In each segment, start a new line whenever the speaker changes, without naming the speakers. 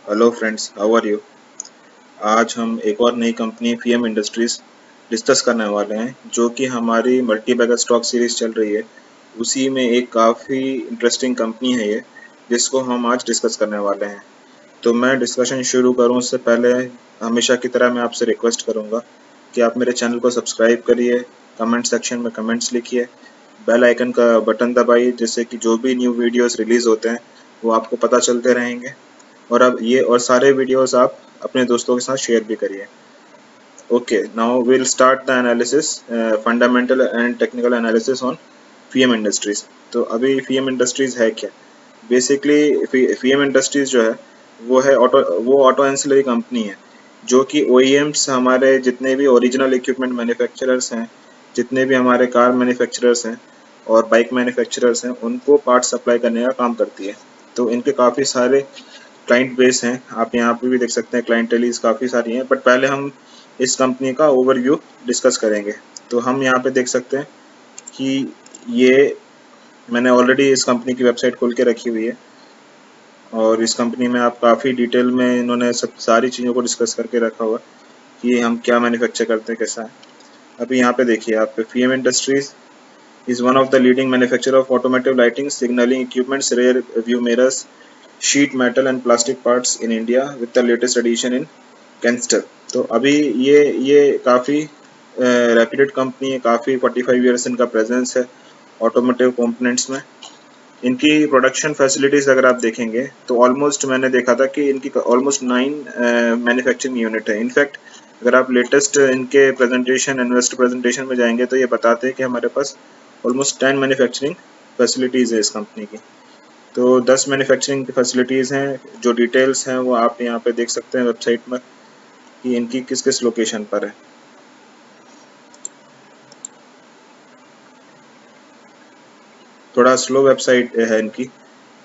Hello friends, how are you. आज हम एक और नई कंपनी फीएम इंडस्ट्रीज डिस्कस करने वाले हैं, जो कि हमारी मल्टी बैगर स्टॉक सीरीज चल रही है। उसी में एक काफ़ी इंटरेस्टिंग कंपनी है ये, जिसको हम आज डिस्कस करने वाले हैं। तो मैं डिस्कशन शुरू करूं उससे पहले हमेशा की तरह मैं आपसे रिक्वेस्ट करूंगा कि आप मेरे चैनल को सब्सक्राइब करिए, कमेंट सेक्शन में कमेंट्स लिखिए, बेल आइकन का बटन दबाइए, जिससे कि जो भी न्यू वीडियोस रिलीज़ होते हैं वो आपको पता चलते रहेंगे। और अब ये और सारे वीडियोस आप अपने दोस्तों के साथ शेयर भी करिए। Okay, now will start the analysis, fundamental and technical analysis on FM industries. तो अभी फीएम इंडस्ट्रीज है क्या? बेसिकली फीएम इंडस्ट्रीज जो है वो ऑटो एंसिलरी कंपनी है, जो कि ओईएम्स, हमारे जितने भी ओरिजिनल इक्विपमेंट मैन्युफैक्चरर्स हैं, जितने भी हमारे कार मैन्युफैक्चरर्स हैं और बाइक मैन्युफैक्चरर्स हैं, उनको पार्ट सप्लाई करने का काम करती है। तो इनके काफ़ी सारे क्लाइंट बेस हैं, आप यहाँ पे भी देख सकते हैं, क्लाइंटेलीज काफ़ी सारी हैं। बट पहले हम इस कंपनी का ओवरव्यू डिस्कस करेंगे। तो हम यहाँ पे देख सकते हैं कि ये मैंने ऑलरेडी इस कंपनी की वेबसाइट खोल के रखी हुई है, और इस कंपनी में आप काफ़ी डिटेल में इन्होंने सब सारी चीज़ों को डिस्कस करके रखा हुआ कि हम क्या मैन्युफैक्चर करते हैं, कैसा है। अभी यहाँ पे देखिए, आप FM industries is one of the leading manufacturer of automotive lighting, signaling equipments, rear view mirrors, sheet metal and plastic parts in India with the latest addition in Kenster। तो अभी ये काफ़ी रेप्यूटेड कंपनी है, काफ़ी 45 years इनका presence है automotive components में। इनकी प्रोडक्शन फैसिलिटीज़ अगर आप देखेंगे तो ऑलमोस्ट मैंने देखा था कि इनकी ऑलमोस्ट 9 मैन्युफैक्चरिंग यूनिट है। इनफैक्ट अगर आप लेटेस्ट इनके प्रेजेंटेशन, इन्वेस्टर प्रेजेंटेशन में जाएंगे तो ये बताते हैं कि हमारे पास ऑलमोस्ट 10 मैन्युफैक्चरिंग फैसिलिटीज़ है इस कंपनी की। तो 10 मैन्युफैक्चरिंग की फैसिलिटीज़ हैं। जो डिटेल्स हैं वो आप यहाँ पे देख सकते हैं वेबसाइट में कि इनकी किस किस लोकेशन पर है। थोड़ा स्लो वेबसाइट है इनकी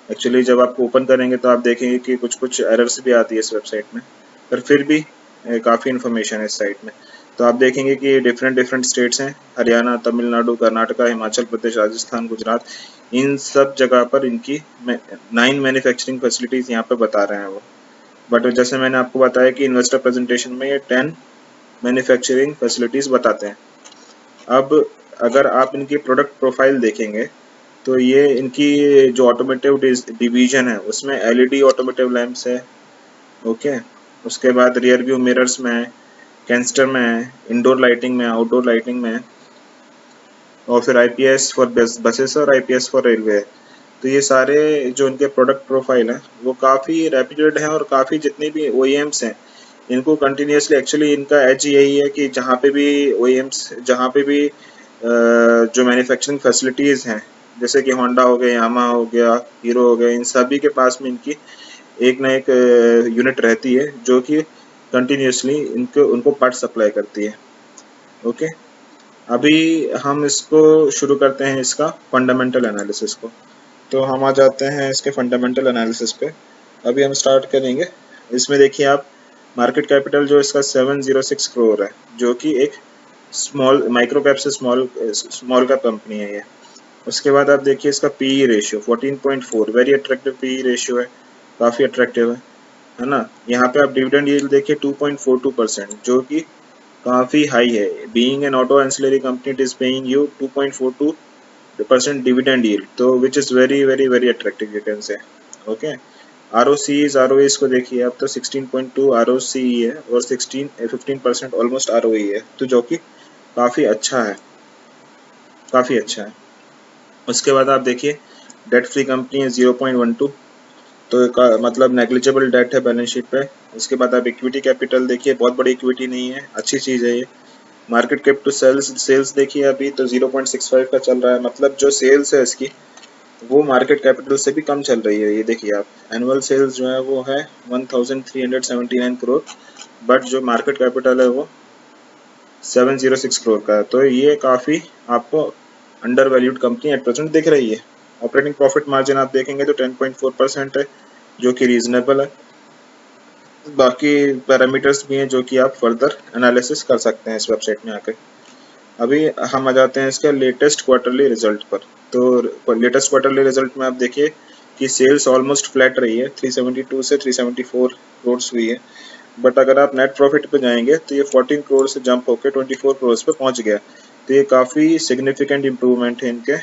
एक्चुअली। जब आप ओपन करेंगे तो आप देखेंगे कि कुछ कुछ एरर्स भी आती है इस वेबसाइट में, पर फिर भी काफ़ी इन्फॉर्मेशन है इस साइट में। तो आप देखेंगे कि डिफरेंट स्टेट्स हैं, हरियाणा, तमिलनाडु, कर्नाटका, हिमाचल प्रदेश, राजस्थान, गुजरात, इन सब जगह पर इनकी 9 मैन्युफैक्चरिंग फैसिलिटीज़ यहाँ पर बता रहे हैं वो। बट जैसे मैंने आपको बताया कि इन्वेस्टर प्रेजेंटेशन में ये 10 मैन्युफैक्चरिंग फैसिलिटीज़ बताते हैं। अब अगर आप इनकी प्रोडक्ट प्रोफाइल देखेंगे तो ये इनकी जो ऑटोमोटिव डिवीजन है उसमें एलईडी ऑटोमोटिव लैंप्स है। ओके, उसके बाद रियर व्यू मिरर्स में है, कैंस्टर में है, इंडोर लाइटिंग में, आउटडोर लाइटिंग में, और फिर आईपीएस फॉर बसेस और आईपीएस फॉर रेलवे। तो ये सारे जो इनके प्रोडक्ट प्रोफाइल हैं वो काफ़ी रेप्यूटेड हैं, और काफ़ी जितने भी ओईएम्स हैं इनको कंटिन्यूसली, एक्चुअली इनका एज यही है कि जहाँ पे भी ओईएम्स, जहाँ पे भी जो मैन्युफैक्चरिंग फैसिलिटीज़ हैं, जैसे कि होंडा हो गया, यामा हो गया, हीरो हो गया, इन सभी के पास में इनकी एक ना एक यूनिट रहती है जो कि कंटिन्यूसली इनको उनको पार्ट सप्लाई करती है। ओके, अभी हम इसको शुरू करते हैं, इसका फंडामेंटल एनालिसिस को। तो हम आ जाते हैं इसके फंडामेंटल एनालिसिस पे। अभी हम स्टार्ट करेंगे। इसमें देखिए आप, मार्केट कैपिटल जो इसका 706 करोड़ है, जो कि एक स्मॉल माइक्रो कैप से स्मॉल कैप कंपनी है ये। उसके बाद आप देखिए इसका PE ratio 14.4, very attractive PE ratio है, काफ़ी अट्रैक्टिव है ना। यहाँ पे आप डिविडेंड यील्ड देखिए 2.42%, जो कि काफ़ी हाई है। Being an auto ancillary company, it is paying you 2.42% dividend yield, तो which is very very very attractive, you can say. Okay, ROEs को देखिए आप, तो 16.2 आरओसी है और 15% ऑलमोस्ट आरओई है, तो जो कि काफ़ी अच्छा है, काफ़ी अच्छा है। उसके बाद आप देखिए डेट फ्री कंपनी है 0.12, तो मतलब नेग्लिजिबल डेट है बैलेंस शीट पे। उसके बाद आप इक्विटी कैपिटल देखिए, बहुत बड़ी इक्विटी नहीं है, अच्छी चीज़ है ये। मार्केट कैप टू सेल्स देखिए अभी तो 0.65 का चल रहा है, मतलब जो सेल्स है इसकी वो मार्केट कैपिटल से भी कम चल रही है। ये देखिए आप, एनुअल सेल्स जो है वो है 1379 करोड़, बट जो मार्केट कैपिटल है वो 706 करोड़ का है। तो ये काफ़ी आपको under valued company at present दिख रही है। ऑपरेटिंग प्रॉफिट मार्जिन आप देखेंगे तो 10.4% है, जो कि रीजनेबल है। बाकी पैरामीटर्स भी हैं जो कि आप फर्दर एनालिसिस कर सकते हैं इस वेबसाइट में आकर। अभी हम आ जाते हैं इसके लेटेस्ट क्वार्टरली रिजल्ट पर। तो लेटेस्ट क्वार्टरली रिजल्ट में आप देखिए कि सेल्स ऑलमोस्ट फ्लैट रही है, 372 से 374 करोड़ हुई है, बट अगर आप नेट प्रॉफिट पे जाएंगे तो ये 14 करोड़ से जंप होकर 24 करोड़ पे पहुंच गया। तो ये काफ़ी सिग्निफिकेंट इम्प्रूवमेंट है इनके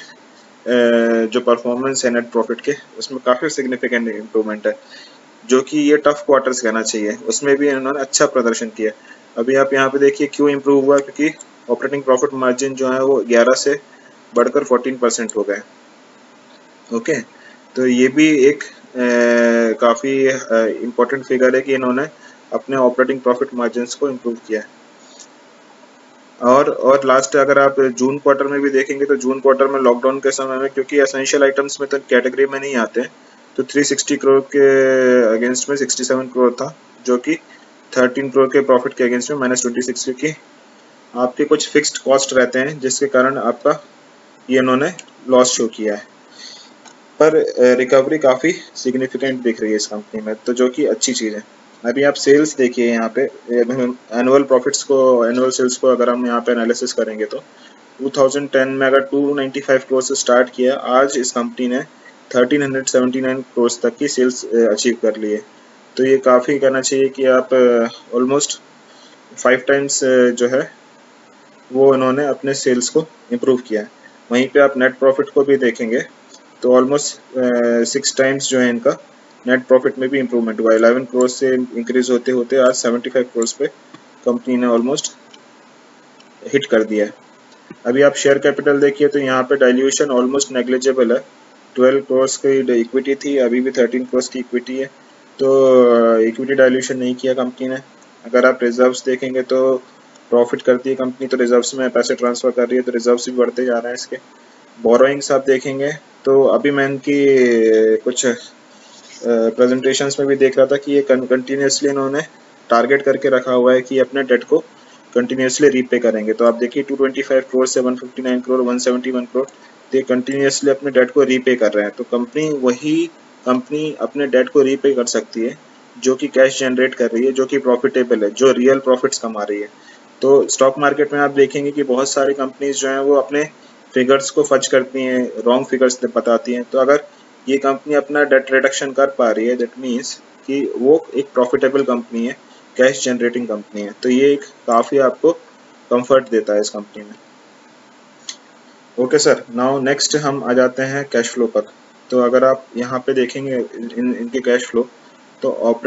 जो परफॉर्मेंस है नेट प्रॉफिट के, उसमें काफ़ी सिग्निफिकेंट इम्प्रूवमेंट है, जो कि ये टफ क्वार्टर्स कहना चाहिए, उसमें भी इन्होंने अच्छा प्रदर्शन किया। अभी आप यहाँ पे देखिए क्यों इम्प्रूव हुआ, क्योंकि ऑपरेटिंग प्रॉफिट मार्जिन जो है वो 11 से बढ़कर 14% हो गए। ओके, तो ये भी एक काफ़ी इम्पोर्टेंट फिगर है कि इन्होंने अपने ऑपरेटिंग प्रॉफिट मार्जिन्स को इम्प्रूव किया है। और लास्ट अगर आप जून क्वार्टर में भी देखेंगे तो जून क्वार्टर में लॉकडाउन के समय में, क्योंकि एसेंशियल आइटम्स में तो कैटेगरी में नहीं आते, तो 360 करोड़ के अगेंस्ट में 67 करोड़ था, जो कि 13 करोड़ के प्रॉफिट के अगेंस्ट में -26, क्योंकि आपके कुछ फिक्स्ड कॉस्ट रहते हैं जिसके कारण आपका ये इन्होंने लॉस शो किया है, पर रिकवरी काफ़ी सिग्निफिकेंट दिख रही है इस कंपनी में, तो जो कि अच्छी चीज़ है। अभी आप सेल्स देखिए यहाँ पे, एनुअल प्रॉफिट्स को, एनुअल सेल्स को अगर हम यहाँ पे एनालिसिस करेंगे तो 2010 में अगर 295 करोड़ से स्टार्ट किया, आज इस कंपनी ने 1379 करोड़ तक की सेल्स अचीव कर ली है। तो ये काफ़ी करना चाहिए कि आप ऑलमोस्ट 5 टाइम्स जो है वो इन्होंने अपने सेल्स को इम्प्रूव किया है। वहीं पे आप नेट प्रॉफिट को भी देखेंगे तो ऑलमोस्ट 6 टाइम्स जो है इनका नेट प्रॉफिट में भी इम्प्रूवमेंट हुआ है। 11 करोड़ से इंक्रीज होते होते आज 75 करोड़ पे कंपनी ने ऑलमोस्ट हिट कर दिया है। अभी आप शेयर कैपिटल देखिए तो यहाँ पे डाइल्यूशन ऑलमोस्ट नेग्लिजिबल है। 12 करोड़ की इक्विटी थी, अभी भी 13 करोड़ की इक्विटी है, तो इक्विटी डाइल्यूशन नहीं किया कंपनी ने। अगर आप रिजर्व्स देखेंगे तो प्रॉफिट करती है कंपनी तो रिजर्व्स में पैसे ट्रांसफर कर रही है, तो रिजर्व्स भी बढ़ते जा रहे हैं इसके। बोरोइंग्स आप देखेंगे तो अभी मैं इनकी कुछ प्रेजेंटेशंस में भी देख रहा था कि ये कंटिन्यूसली इन्होंने टारगेट करके रखा हुआ है कि अपने डेट को कंटिन्यूसली रीपे करेंगे। तो आप देखिए 225 करोड़ से 159 करोड़, 171 करोड़, तो ये कंटिन्यूसली अपने डेट को रीपे कर रहे हैं। तो कंपनी अपने डेट को रीपे कर सकती है जो कि कैश जनरेट कर रही है, जो कि प्रॉफिटेबल है, जो रियल प्रॉफिट्स कमा रही है। तो स्टॉक मार्केट में आप देखेंगे कि बहुत सारी कंपनीज जो हैं वो अपने फिगर्स को फज करती हैं, रॉन्ग फिगर्स बताती हैं। तो अगर ये कंपनी अपना डेट रिडक्शन कर पा रही है, दैट मीन्स कि वो एक प्रॉफिटेबल कंपनी है, कैश जनरेटिंग कंपनी है, तो ये एक काफ़ी आपको कंफर्ट देता है इस कंपनी में। ओके सर, नाउ नेक्स्ट हम आ जाते हैं कैश फ्लो पर। तो अगर आप यहाँ पे देखेंगे इनके कैश फ्लो, तो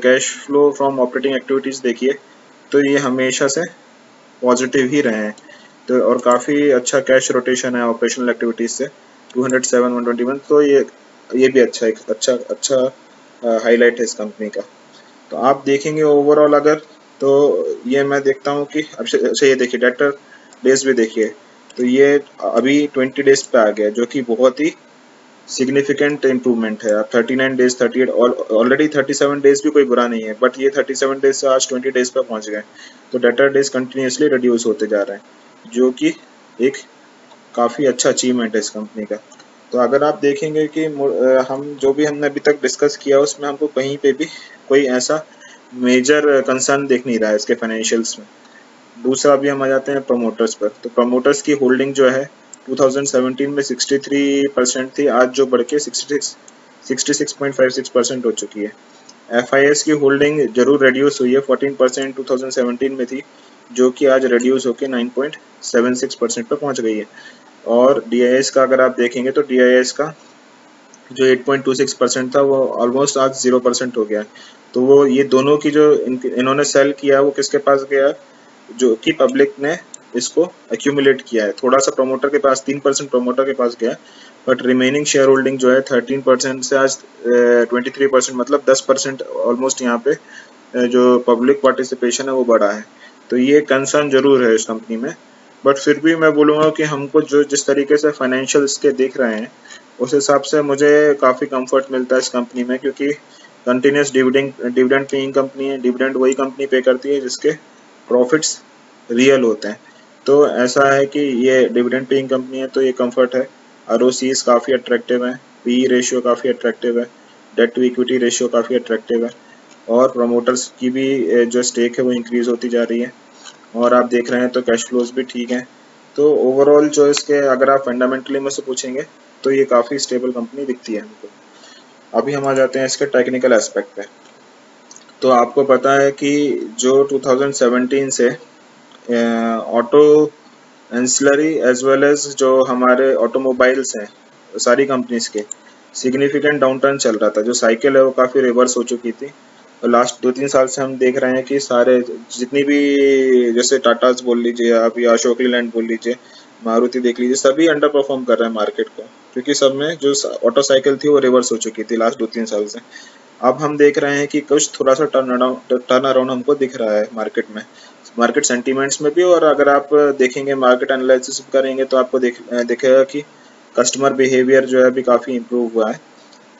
cash flow from operating activities देखिए तो ये हमेशा से पॉजिटिव ही रहे हैं। तो और काफ़ी अच्छा कैश रोटेशन है ऑपरेशनल एक्टिविटीज़ से, 207, 121, तो ये भी अच्छा हाईलाइट है इस कंपनी का। तो आप देखेंगे ओवरऑल अगर, तो ये मैं देखता हूँ कि अच्छा ये देखिए डेटर डेज भी देखिए, तो ये अभी 20 डेज पे आ गया, जो कि बहुत ही सिग्निफिकेंट इम्प्रूवमेंट है। आप 39 डेज, 38, ऑलरेडी 37 डेज भी कोई बुरा नहीं है, बट ये 37 डेज से आज 20 डेज पे पहुंच गए। तो डेटर डेज कंटिन्यूसली रिड्यूस होते जा रहे हैं, जो कि एक काफ़ी अच्छा अचीवमेंट है इस कंपनी का। तो अगर आप देखेंगे कि हम जो भी हमने अभी तक डिस्कस किया उसमें हमको कहीं पे भी कोई ऐसा मेजर कंसर्न देख नहीं रहा है इसके फाइनेंशियल्स में। दूसरा भी हम आ जाते हैं प्रमोटर्स पर। तो प्रमोटर्स की होल्डिंग जो है 2017 में 63% थी, आज जो बढ़ के 66.56% हो चुकी है। FIS की होल्डिंग जरूर रिड्यूस हुई है, 14% 2017 में थी, जो कि आज रिड्यूस होकर 9.76% पर पहुंच गई है। और DIS का अगर आप देखेंगे तो DIS का जो 8.26% था वो ऑलमोस्ट आज 0% हो गया। तो वो ये दोनों की जो इन्होंने सेल किया वो किसके पास गया, जो कि पब्लिक ने इसको एक्यूमुलेट किया है। थोड़ा सा प्रमोटर के पास 3% प्रमोटर के पास गया, बट रिमेनिंग शेयर होल्डिंग जो है 13% से आज 23%, मतलब 10% ऑलमोस्ट यहाँ पे जो पब्लिक पार्टिसिपेशन है वो बढ़ा है। तो ये कंसर्न जरूर है इस कंपनी में, बट फिर भी मैं बोलूँगा कि हमको जो जिस तरीके से फाइनेंशियल इसके दिख रहे हैं उस हिसाब से मुझे काफ़ी कंफर्ट मिलता है इस कंपनी में, क्योंकि कंटिन्यूस डिविडेंड पेइंग कंपनी है। डिविडेंड वही कंपनी पे करती है जिसके प्रॉफिट्स रियल होते हैं। तो ऐसा है कि ये डिविडेंड पेइंग कंपनी है, तो ये कंफर्ट है। ROCs काफ़ी अट्रैक्टिव है, PE रेशियो काफ़ी अट्रैक्टिव है, डेट टू इक्विटी रेशियो काफ़ी अट्रैक्टिव है, और प्रमोटर्स की भी जो स्टेक है वो इंक्रीज होती जा रही है। और आप देख रहे हैं तो कैश फ्लोज भी ठीक हैं। तो ओवरऑल जो इसके अगर आप फंडामेंटली मुझसे पूछेंगे तो ये काफ़ी स्टेबल कंपनी दिखती है हमको। अभी हम आ जाते हैं इसके टेक्निकल एस्पेक्ट पे। तो आपको पता है कि जो 2017 से auto ancillary as well as जो हमारे ऑटोमोबाइल्स हैं सारी कंपनीज के सिग्निफिकेंट डाउन टर्न चल रहा था। जो साइकिल है वो काफ़ी रिवर्स हो चुकी थी और लास्ट 2-3 साल से हम देख रहे हैं कि सारे जितनी भी जैसे टाटास बोल लीजिए आप या अशोक लीलैंड बोल लीजिए, मारुति देख लीजिए, सभी अंडर परफॉर्म कर रहे हैं मार्केट को, क्योंकि सब में जो ऑटो साइकिल थी वो रिवर्स हो चुकी थी लास्ट 2-3 साल से। अब हम देख रहे हैं कि कुछ थोड़ा सा टर्न अराउंड हमको दिख रहा है मार्केट में, मार्केट सेंटीमेंट्स में भी। और अगर आप देखेंगे मार्केट एनालिसिस करेंगे तो आपको दिखेगा कि कस्टमर बिहेवियर जो है अभी काफ़ी इम्प्रूव हुआ है।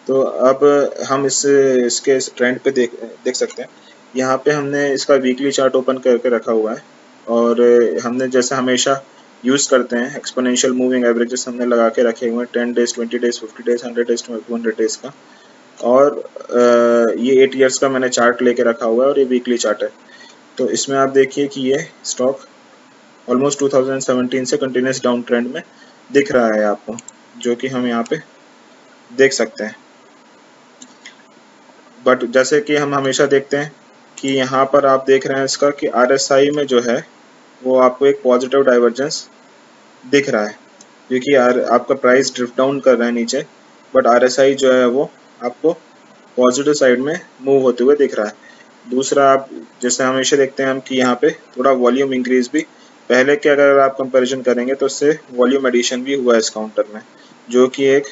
तो अब हम इसके ट्रेंड पे देख सकते हैं। यहाँ पे हमने इसका वीकली चार्ट ओपन करके रखा हुआ है और हमने जैसे हमेशा यूज़ करते हैं एक्सपोनेंशियल मूविंग एवरेजेस हमने लगा के रखे हुए हैं 10 days, 20 days, 50 days, 100 days, 200 days का। और ये 8 ईयर्स का मैंने चार्ट लेके रखा हुआ है और ये वीकली चार्ट है। तो इसमें आप देखिए कि ये स्टॉक ऑलमोस्ट 2017 से कंटिन्यूस डाउन ट्रेंड में दिख रहा है आपको, जो कि हम यहाँ पे देख सकते हैं। बट जैसे कि हम हमेशा देखते हैं कि यहाँ पर आप देख रहे हैं इसका कि RSI में जो है वो आपको एक पॉजिटिव डाइवर्जेंस दिख रहा है, क्योंकि आपका प्राइस ड्रिफ्ट डाउन कर रहा है नीचे, बट RSI जो है वो आपको पॉजिटिव साइड में मूव होते हुए दिख रहा है। दूसरा, आप जैसे हमेशा देखते हैं हम कि यहाँ पे थोड़ा वॉल्यूम इंक्रीज भी पहले के अगर आप कंपैरिजन करेंगे तो उससे वॉल्यूम एडिशन भी हुआ है इस काउंटर में, जो कि एक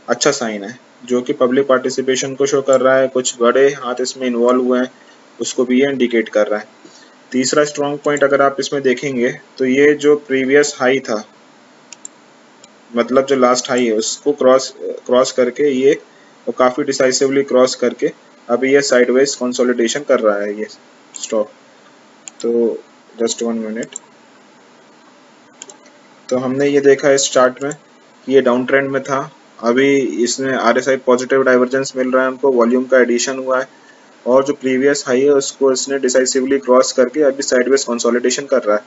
अच्छा साइन है, जो कि पब्लिक पार्टिसिपेशन को शो कर रहा है। कुछ बड़े हाथ इसमें इन्वॉल्व हुए हैं, उसको भी ये इंडिकेट कर रहा है। तीसरा स्ट्रॉन्ग पॉइंट अगर आप इसमें देखेंगे तो ये जो प्रीवियस हाई था, मतलब जो लास्ट हाई है, उसको क्रॉस करके ये और काफ़ी डिसाइसिवली क्रॉस करके अभी ये साइडवेज कंसोलिडेशन कर रहा है ये स्टॉक। तो जस्ट 1 मिनट। तो हमने ये देखा इस चार्ट में कि ये डाउन ट्रेंड में था, अभी इसमें RSI पॉजिटिव डाइवर्जेंस मिल रहा है हमको, वॉल्यूम का एडिशन हुआ है और जो प्रीवियस हाई है उसको इसने डिसाइसिवली क्रॉस करके अभी साइडवेज कंसोलिडेशन कर रहा है।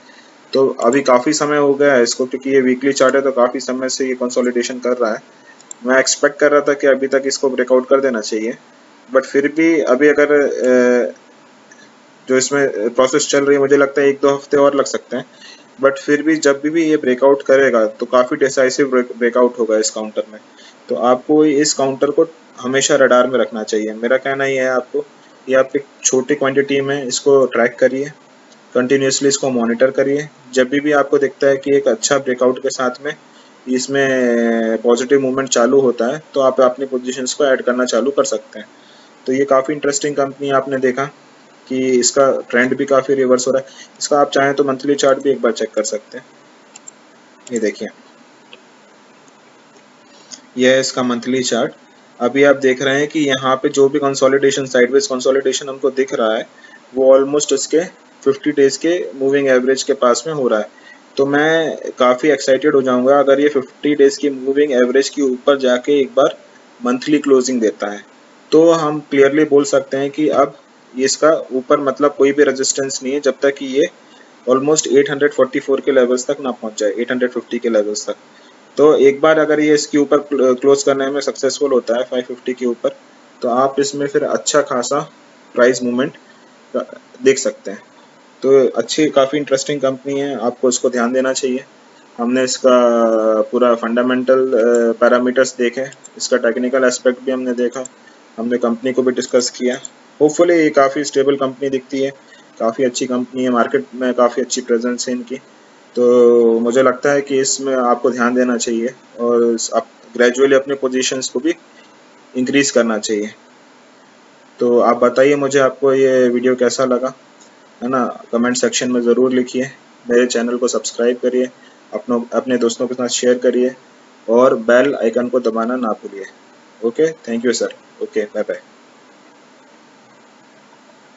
तो अभी काफ़ी समय हो गया है इसको, क्योंकि ये वीकली चार्ट है तो काफ़ी समय से ये कंसोलिडेशन कर रहा है। मैं एक्सपेक्ट कर रहा था कि अभी तक इसको ब्रेकआउट कर देना चाहिए, बट फिर भी अभी अगर जो इसमें प्रोसेस चल रही है, मुझे लगता है 1-2 हफ्ते और लग सकते हैं। बट फिर भी जब भी ये ब्रेकआउट करेगा तो काफ़ी डिसाइसिव ब्रेकआउट होगा इस काउंटर में। तो आपको इस काउंटर को हमेशा रडार में रखना चाहिए। मेरा कहना ये है आपको, ये आप एक छोटी क्वांटिटी में इसको ट्रैक करिए, कंटिन्यूसली इसको मॉनिटर करिए। जब भी आपको दिखता है कि एक अच्छा ब्रेकआउट के साथ में इसमें पॉजिटिव मूवमेंट चालू होता है तो आप अपनी पोजीशंस को ऐड करना चालू कर सकते हैं। तो ये काफ़ी इंटरेस्टिंग कंपनी आपने देखा कि इसका ट्रेंड भी काफ़ी रिवर्स हो रहा है। इसका आप चाहें तो मंथली चार्ट भी एक बार चेक कर सकते हैं। ये देखिए, यह है इसका मंथली चार्ट। अभी आप देख रहे हैं कि यहाँ पे जो भी कंसोलिडेशन, साइडवेज कंसोलिडेशन हमको दिख रहा है वो ऑलमोस्ट इसके 50 डेज के मूविंग एवरेज के पास में हो रहा है। तो मैं काफ़ी एक्साइटेड हो जाऊंगा अगर ये 50 डेज की मूविंग एवरेज के ऊपर जाके एक बार मंथली क्लोजिंग देता है, तो हम क्लियरली बोल सकते हैं कि अब इसका ऊपर मतलब कोई भी रेजिस्टेंस नहीं है जब तक कि ये ऑलमोस्ट 844 के लेवल्स तक ना पहुंच जाए, 850 के लेवल्स तक। तो एक बार अगर ये इसके ऊपर क्लोज करने में सक्सेसफुल होता है 550 के ऊपर, तो आप इसमें फिर अच्छा खासा प्राइस मूवमेंट देख सकते हैं। तो अच्छी काफ़ी इंटरेस्टिंग कंपनी है, आपको इसको ध्यान देना चाहिए। हमने इसका पूरा फंडामेंटल पैरामीटर्स देखे, इसका टेक्निकल एस्पेक्ट भी हमने देखा, हमने कंपनी को भी डिस्कस किया। होपफुली ये काफ़ी स्टेबल कंपनी दिखती है, काफ़ी अच्छी कंपनी है, मार्केट में काफ़ी अच्छी प्रेजेंस है इनकी। तो मुझे लगता है कि इसमें आपको ध्यान देना चाहिए और आप ग्रेजुअली अपने पोजीशंस को भी इंक्रीज करना चाहिए। तो आप बताइए मुझे आपको ये वीडियो कैसा लगा, है ना? कमेंट सेक्शन में ज़रूर लिखिए। मेरे चैनल को सब्सक्राइब करिए, अपने दोस्तों के साथ शेयर करिए और बेल आइकन को दबाना ना भूलिए। Okay, thank you sir. Okay, bye bye.